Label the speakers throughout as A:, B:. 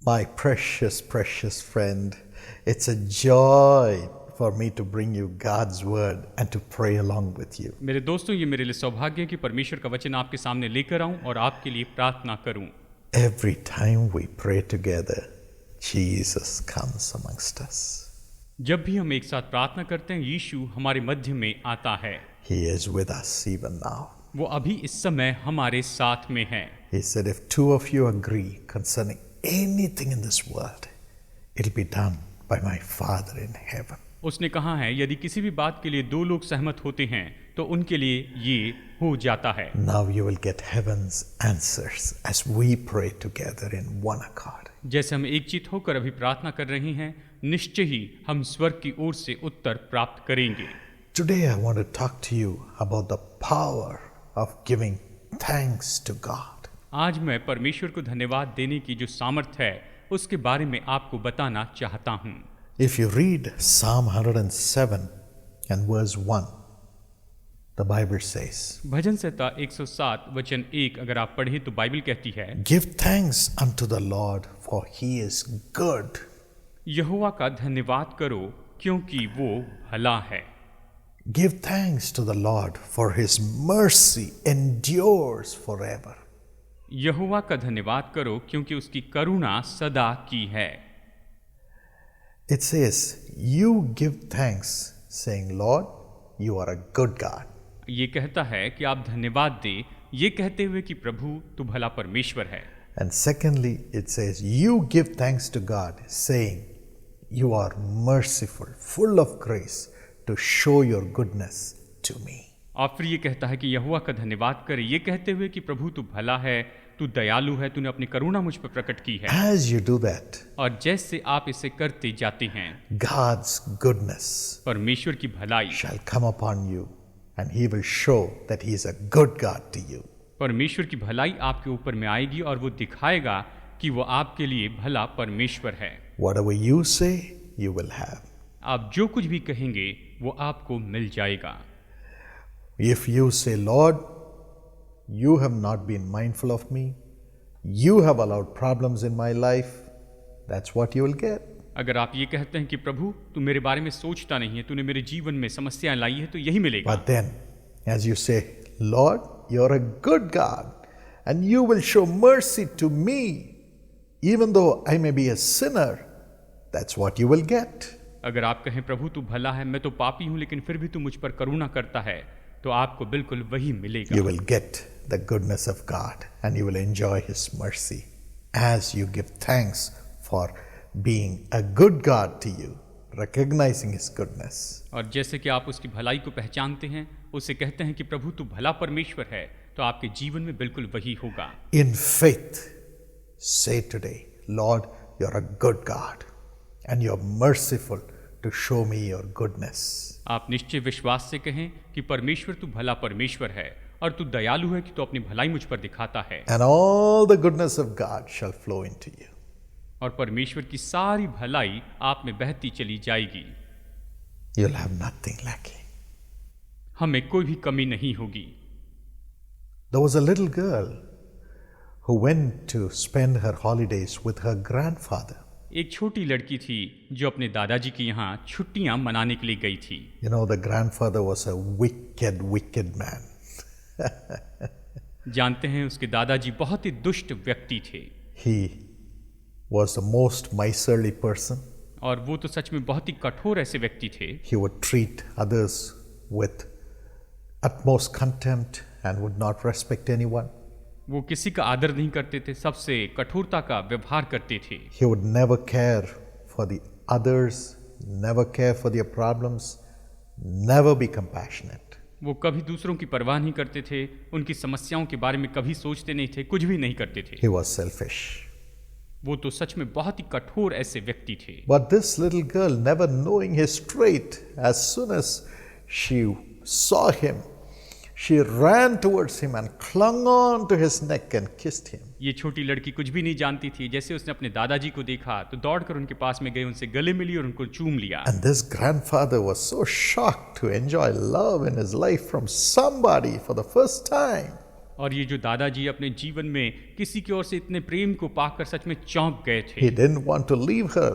A: My precious, precious friend, it's a joy for me to bring you God's word and to pray along with you.
B: मेरे दोस्तों, ये मेरे लिए सौभाग्य है कि परमेश्वर का वचन आपके सामने लेकर आऊं और आपके लिए प्रार्थना करूं।
A: Every time we pray together, Jesus comes amongst us.
B: जब भी हम एक साथ प्रार्थना करते हैं, यीशु हमारे मध्य में आता है।
A: He is with us even now.
B: वो अभी इस समय हमारे साथ में है।
A: He said, if two of you agree concerning anything in this world, it'll be done by my Father in heaven.
B: उसने कहा है, यदि किसी भी बात के लिए दो लोग सहमत होते हैं तो उनके लिए ये हो जाता है।
A: Now you will get heaven's answers as we pray together in one accord.
B: जैसे हम एकचित होकर अभी प्रार्थना कर रहे हैं, निश्चय ही हम स्वर्ग की ओर से उत्तर प्राप्त करेंगे।
A: Today I want to talk to you about the power of giving thanks to God.
B: आज मैं परमेश्वर को धन्यवाद देने की जो सामर्थ्य है उसके बारे में आपको बताना चाहता हूँ।
A: If you read Psalm 107 and verse 1, the Bible says,
B: भजन संहिता 107 वचन 1 अगर आप पढ़े तो बाइबल कहती है,
A: Give thanks unto the Lord, for he is good.
B: यहोवा का धन्यवाद करो क्योंकि वो भला है।
A: Give thanks to the Lord, for his mercy endures forever.
B: यहोवा का धन्यवाद करो क्योंकि उसकी करुणा सदा की है।
A: It says, you give thanks, saying, Lord, you are a good God.
B: ये कहता है कि आप धन्यवाद दें, ये कहते हुए कि प्रभु तू भला परमेश्वर है।
A: And secondly, it says, you give thanks to God, saying, you are merciful, full of grace, to show your goodness to me.
B: और फिर ये कहता है कि यहोवा का धन्यवाद करे, ये कहते हुए कि प्रभु तू भला है, तू दयालु है, तूने अपनी करुणा मुझ पर प्रकट की है।
A: As you do that,
B: और जैसे आप इसे करते जाते हैं,
A: God's goodness
B: परमेश्वर की भलाई
A: shall come upon you, and he will show that he is a good God to you.
B: परमेश्वर की भलाई आपके ऊपर में आएगी और वो दिखाएगा कि वो आपके लिए भला परमेश्वर है।
A: Whatever you say, you will have.
B: आप जो कुछ भी कहेंगे वो आपको मिल जाएगा।
A: If you say, Lord, you have not been mindful of me, you have allowed problems in my life, that's what you will get.
B: अगर आप ये कहते हैं कि प्रभु तू मेरे बारे में सोचता नहीं है, तूने मेरे जीवन में समस्याएं लाई है, तो यही मिलेगा।
A: But then, as you say, Lord, you're a good God, and you will show mercy to me, even though I may be a sinner, that's what you will get.
B: अगर आप कहें प्रभु तू भला है, मैं तो पापी हूं, लेकिन फिर भी तू मुझ पर करुणा करता है, तो आपको बिल्कुल वही मिलेगा।
A: You will get the goodness of God, and you will enjoy his mercy as you give thanks for being a good God to you, recognizing his goodness.
B: और जैसे कि आप उसकी भलाई को पहचानते हैं, उसे कहते हैं कि प्रभु तू भला परमेश्वर है, तो आपके जीवन में बिल्कुल वही होगा।
A: In faith, say today, Lord, you're a good God, and you're merciful to show me your goodness.
B: आप निश्चय विश्वास से कहें कि परमेश्वर तू भला परमेश्वर है और तू दयालु है कि तू अपनी भलाई मुझ पर दिखाता है।
A: And all the goodness of God shall flow into you.
B: और परमेश्वर की सारी भलाई आप में बहती चली जाएगी।
A: You'll have nothing lacking.
B: हमें कोई भी कमी नहीं होगी।
A: There was a little girl who went to spend her holidays with her grandfather.
B: एक छोटी लड़की थी जो अपने दादाजी के यहाँ छुट्टियां मनाने के लिए गई थी।
A: You know, the grandfather was a wicked, wicked man.
B: जानते हैं उसके दादाजी बहुत ही दुष्ट व्यक्ति थे।
A: He was the most miserly person.
B: और वो तो सच में बहुत ही कठोर ऐसे व्यक्ति थे।
A: He would treat others with utmost contempt and would not respect anyone.
B: वो किसी का आदर नहीं करते थे, सबसे कठोरता का व्यवहार करते थे।
A: He would never care for the others, never care for their problems, never be compassionate.
B: वो कभी दूसरों की परवाह नहीं करते थे, उनकी समस्याओं के बारे में कभी सोचते नहीं थे, कुछ भी नहीं करते थे।
A: He was selfish.
B: वो तो सच में बहुत ही कठोर ऐसे व्यक्ति थे।
A: But this little girl, never knowing his trait, as soon as she saw him, she ran towards him and clung on to his neck and kissed him.
B: ये छोटी लड़की कुछ भी नहीं जानती थी, जैसे उसने अपने दादाजी को देखा तो दौड़कर उनके पास में गई, उनसे गले मिली और उनको चूम लिया।
A: And this grandfather was so shocked to enjoy love in his life from somebody for the first time.
B: और ये जो दादाजी अपने जीवन में किसी की ओर से इतने प्रेम को पाकर सच में चौंक गए थे,
A: He didn't want to leave her.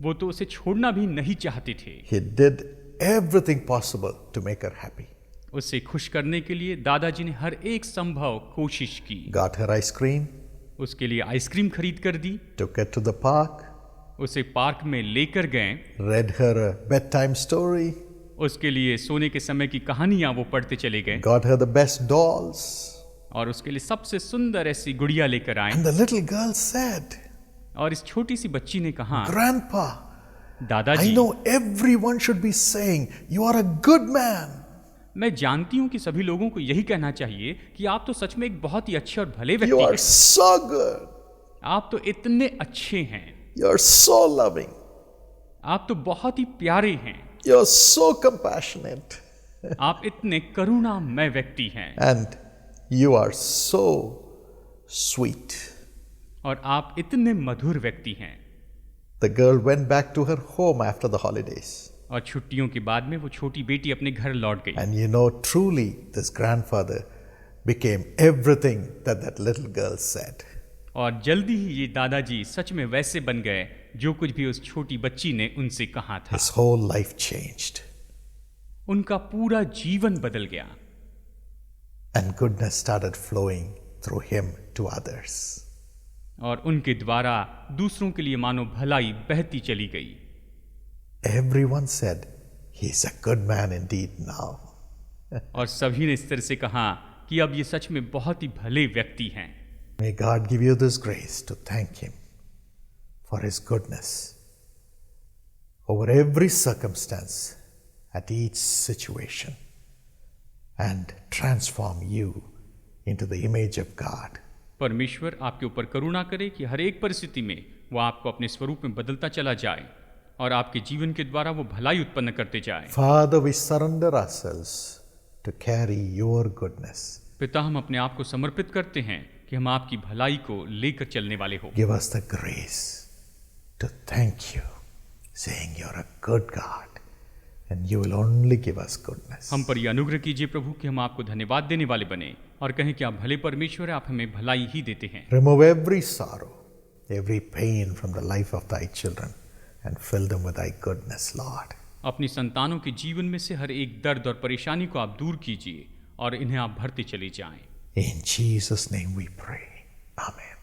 B: वो तो उसे छोड़ना भी नहीं चाहते थे।
A: He did everything possible to make her happy.
B: उसे खुश करने के लिए दादाजी ने हर एक संभव कोशिश की।
A: Got her ice cream,
B: उसके लिए आइसक्रीम खरीद कर दी,
A: took her to the park,
B: उसे पार्क में लेकर गए,
A: read her a bedtime story,
B: उसके लिए सोने के समय की कहानियां वो पढ़ते चले गए,
A: got her the best dolls.
B: और उसके लिए सबसे सुंदर ऐसी गुड़िया लेकर आए।
A: And the little girl said,
B: और इस छोटी सी बच्ची ने कहा,
A: Grandpa, I
B: दादाजी,
A: know everyone should be saying, you are a good man.
B: मैं जानती हूँ कि सभी लोगों को यही कहना चाहिए कि आप तो सच में एक बहुत ही अच्छे और भले
A: You
B: व्यक्ति
A: are
B: हैं।
A: so good.
B: आप तो इतने अच्छे हैं,
A: You are so loving.
B: आप तो बहुत ही प्यारे हैं,
A: You are so compassionate.
B: आप इतने करुणामय व्यक्ति हैं,
A: And you are so sweet.
B: और आप इतने मधुर व्यक्ति हैं।
A: The girl went back to her home after the holidays.
B: और छुट्टियों के बाद में वो छोटी बेटी अपने घर लौट गई।
A: And you know, truly, this grandfather became everything that that little girl said.
B: और जल्दी ही ये दादाजी सच में वैसे बन गए जो कुछ भी उस छोटी बच्ची ने उनसे कहा था।
A: His whole life changed.
B: उनका पूरा जीवन बदल गया
A: And goodness started flowing through him to others.
B: और उनके द्वारा दूसरों के लिए मानो भलाई बहती चली गई।
A: Everyone said, he's a good man indeed now.
B: और सभी ने इस तरह से कहा कि अब ये सच में बहुत ही भले व्यक्ति हैं।
A: May God give you this grace to thank him for his goodness over every circumstance, at each situation, and transform you into the image of God.
B: परमेश्वर आपके ऊपर करुणा करे कि हर एक परिस्थिति में वो आपको अपने स्वरूप में बदलता चला जाए और आपके जीवन के द्वारा वो भलाई उत्पन्न करते जाए।
A: Father, we surrender ourselves to carry your goodness.
B: पिता, हम अपने आप को समर्पित करते हैं कि हम आपकी भलाई को लेकर चलने वाले हो।
A: Give us the grace to thank you, saying you're a good God and you will only give us goodness.
B: हम पर यह अनुग्रह कीजिए प्रभु कि हम आपको धन्यवाद देने वाले बने और कहें कि आप भले परमेश्वर हैं, आप हमें भलाई ही देते हैं।
A: Remove every sorrow, every pain from the life of thy children and fill them with thy goodness, Lord.
B: अपनी संतानों के जीवन में से हर एक दर्द और परेशानी को आप दूर कीजिए और इन्हें आप भरते चले जाएं।
A: In Jesus' name we pray. Amen.